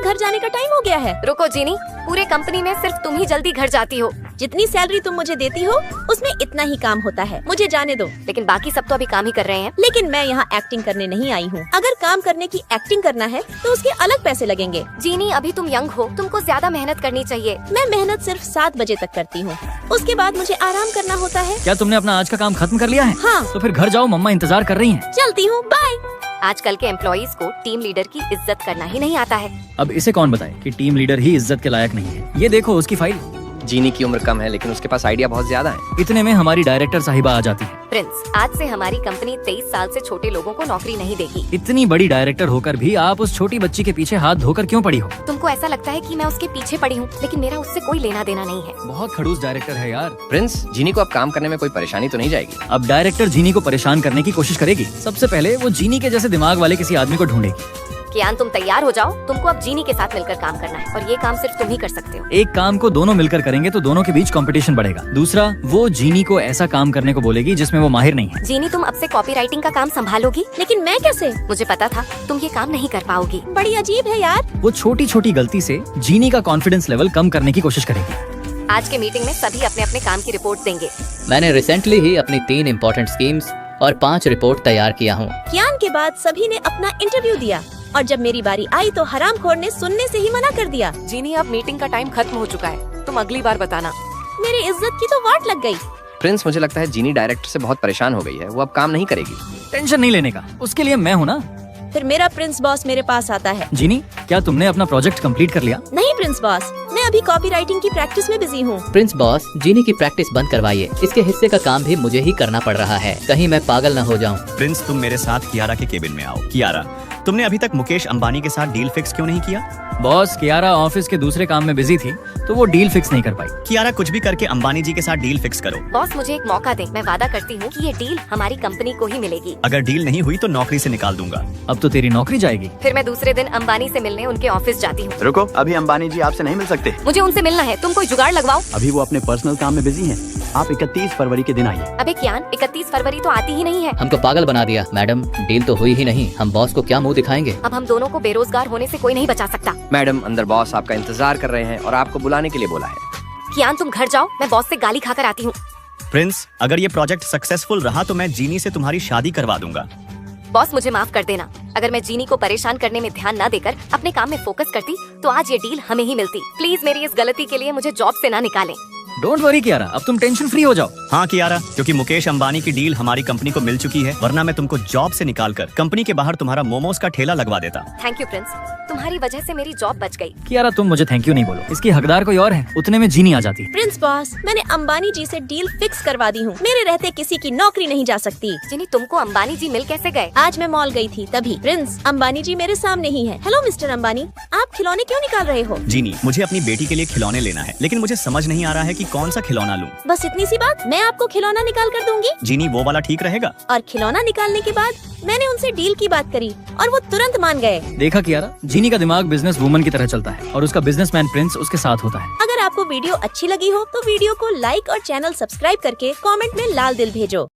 अब घर जाने का टाइम हो गया है। रुको जीनी, पूरे कंपनी में सिर्फ तुम ही जल्दी घर जाती हो। जितनी सैलरी तुम मुझे देती हो उसमें इतना ही काम होता है, मुझे जाने दो। लेकिन बाकी सब तो अभी काम ही कर रहे हैं। लेकिन मैं यहाँ एक्टिंग करने नहीं आई हूँ। अगर काम करने की एक्टिंग करना है तो उसके अलग पैसे लगेंगे। जीनी, अभी तुम यंग हो, तुमको ज्यादा मेहनत करनी चाहिए। मैं मेहनत सिर्फ 7 बजे तक करती हूँ, उसके बाद मुझे आराम करना होता है। क्या तुमने अपना आज का काम खत्म कर लिया है? हाँ। तो फिर घर जाओ, मम्मा इंतजार कर रही हैं। चलती हूँ, बाय। आजकल के एम्प्लॉइज को टीम लीडर की इज्जत करना ही नहीं आता है। अब इसे कौन बताए कि टीम लीडर ही इज्जत के लायक नहीं है। ये देखो उसकी फाइल। जीनी की उम्र कम है लेकिन उसके पास आइडिया बहुत ज्यादा है। इतने में हमारी डायरेक्टर साहिबा आ जाती है। प्रिंस, आज से हमारी कंपनी 23 साल से छोटे लोगों को नौकरी नहीं देगी। इतनी बड़ी डायरेक्टर होकर भी आप उस छोटी बच्ची के पीछे हाथ धोकर क्यों पड़ी हो? तुमको ऐसा लगता है कि मैं उसके पीछे पड़ी हूँ, लेकिन मेरा उससे कोई लेना देना नहीं है। बहुत खड़ूस डायरेक्टर है यार। प्रिंस, जीनी को अब काम करने में कोई परेशानी तो नहीं जाएगी? अब डायरेक्टर जीनी को परेशान करने की कोशिश करेगी। सबसे पहले वो जीनी के जैसे दिमाग वाले किसी आदमी को ढूंढेगी। कियान, तुम तैयार हो जाओ, तुमको अब जीनी के साथ मिलकर काम करना है और ये काम सिर्फ तुम ही कर सकते हो। एक काम को दोनों मिलकर करेंगे तो दोनों के बीच कंपटीशन बढ़ेगा। दूसरा, वो जीनी को ऐसा काम करने को बोलेगी जिसमें वो माहिर नहीं है। जीनी, तुम अब से कॉपी राइटिंग का काम संभालोगी? लेकिन मैं कैसे? मुझे पता था तुम ये काम नहीं कर पाओगी। बड़ी अजीब है यार। वो छोटी छोटी गलती से जीनी का कॉन्फिडेंस लेवल कम करने की कोशिश करेगी। आज के मीटिंग में सभी अपने अपने काम की रिपोर्ट देंगे। मैंने रिसेंटली ही अपनी 3 इम्पोर्टेंट स्कीम्स और 5 रिपोर्ट तैयार किया हूँ। कियान के बाद सभी ने अपना इंटरव्यू दिया और जब मेरी बारी आई तो हरामखोर ने सुनने से ही मना कर दिया। जीनी, अब मीटिंग का टाइम खत्म हो चुका है, तुम अगली बार बताना। मेरी इज्जत की तो वाट लग गई। प्रिंस, मुझे लगता है जीनी डायरेक्टर से बहुत परेशान हो गई है, वो अब काम नहीं करेगी। टेंशन नहीं लेने का, उसके लिए मैं हूँ ना। फिर मेरा प्रिंस बॉस मेरे पास आता है। जीनी, क्या तुमने अपना प्रोजेक्ट कंप्लीट कर लिया? नहीं प्रिंस बॉस, मैं अभी कॉपी राइटिंग की प्रैक्टिस में बिजी हूँ। प्रिंस बॉस, जीनी की प्रैक्टिस बंद करवाइए। इसके हिस्से का काम भी मुझे ही करना पड़ रहा है, कहीं मैं पागल न हो जाऊँ। प्रिंस, तुम मेरे साथ कियारा के केबिन में आओ। कियारा, तुमने अभी तक मुकेश अंबानी के साथ डील फिक्स क्यों नहीं किया? बॉस, कियारा ऑफिस के दूसरे काम में बिजी थी तो वो डील फिक्स नहीं कर पाई। कियारा, कुछ भी करके अंबानी जी के साथ डील फिक्स करो। बॉस, मुझे एक मौका दें, मैं वादा करती हूँ कि ये डील हमारी कंपनी को ही मिलेगी। अगर डील नहीं हुई तो नौकरी से निकाल दूंगा। अब तो तेरी नौकरी जाएगी। फिर मैं दूसरे दिन अंबानी से मिलने उनके ऑफिस जाती हूँ। रुको, अभी अंबानी जी आपसे नहीं मिल सकते। मुझे उनसे मिलना है, तुम कोई जुगाड़ लगवाओ। अभी वो अपने पर्सनल काम में बिजी हैं। आप 31 फरवरी के दिन आइए। अबे कियान, 31 फरवरी तो आती ही नहीं है। हमको पागल बना दिया। मैडम, डील तो हुई ही नहीं, हम बॉस को क्या मुंह दिखाएंगे? अब हम दोनों को बेरोजगार होने से कोई नहीं बचा सकता। मैडम, अंदर बॉस आपका इंतजार कर रहे हैं और आपको बुलाने के लिए बोला है। कियान, तुम घर जाओ, मैं बॉस से गाली खाकर आती हूँ। प्रिंस, अगर ये प्रोजेक्ट सक्सेसफुल रहा तो मैं जीनी से तुम्हारी शादी करवा दूंगा। बॉस, मुझे माफ कर देना। अगर मैं जीनी को परेशान करने में ध्यान न देकर अपने काम में फोकस करती तो आज ये डील हमें ही मिलती। प्लीज मेरी इस गलती के लिए मुझे जॉब से ना निकालें। डोंट वरी कियारा, अब तुम टेंशन फ्री हो जाओ। हाँ कियारा, क्योंकि मुकेश अंबानी की डील हमारी कंपनी को मिल चुकी है, वरना मैं तुमको जॉब से निकालकर कंपनी के बाहर तुम्हारा मोमोज का ठेला लगवा देता। थैंक यू प्रिंस, तुम्हारी वजह से मेरी जॉब बच गई। कियारा, तुम मुझे थैंक यू नहीं बोलो, इसकी हकदार कोई और है। उतने में जीनी आ जाती। प्रिंस बॉस, मैंने अंबानी जी से डील फिक्स करवा दी हूँ। मेरे रहते किसी की नौकरी नहीं जा सकती। जीनी, तुमको अंबानी जी मिल कैसे गए? आज मैं मॉल गई थी तभी। प्रिंस, अंबानी जी मेरे सामने ही है। हेलो मिस्टर अंबानी, आप खिलौने क्यों निकाल रहे हो? जीनी, मुझे अपनी बेटी के लिए खिलौने लेना है, लेकिन मुझे समझ नहीं आ रहा है कि कौन सा खिलौना लूं। बस इतनी सी बात, मैं आपको खिलौना निकाल कर दूंगी। जीनी, वो वाला ठीक रहेगा? और खिलौना निकालने के बाद मैंने उनसे डील की बात करी और वो तुरंत मान गए। देखा कियारा, जीनी का दिमाग बिजनेस वूमन की तरह चलता है और उसका बिजनेसमैन प्रिंस उसके साथ होता है। अगर आपको वीडियो अच्छी लगी हो तो वीडियो को लाइक और चैनल सब्सक्राइब करके कमेंट में लाल दिल भेजो।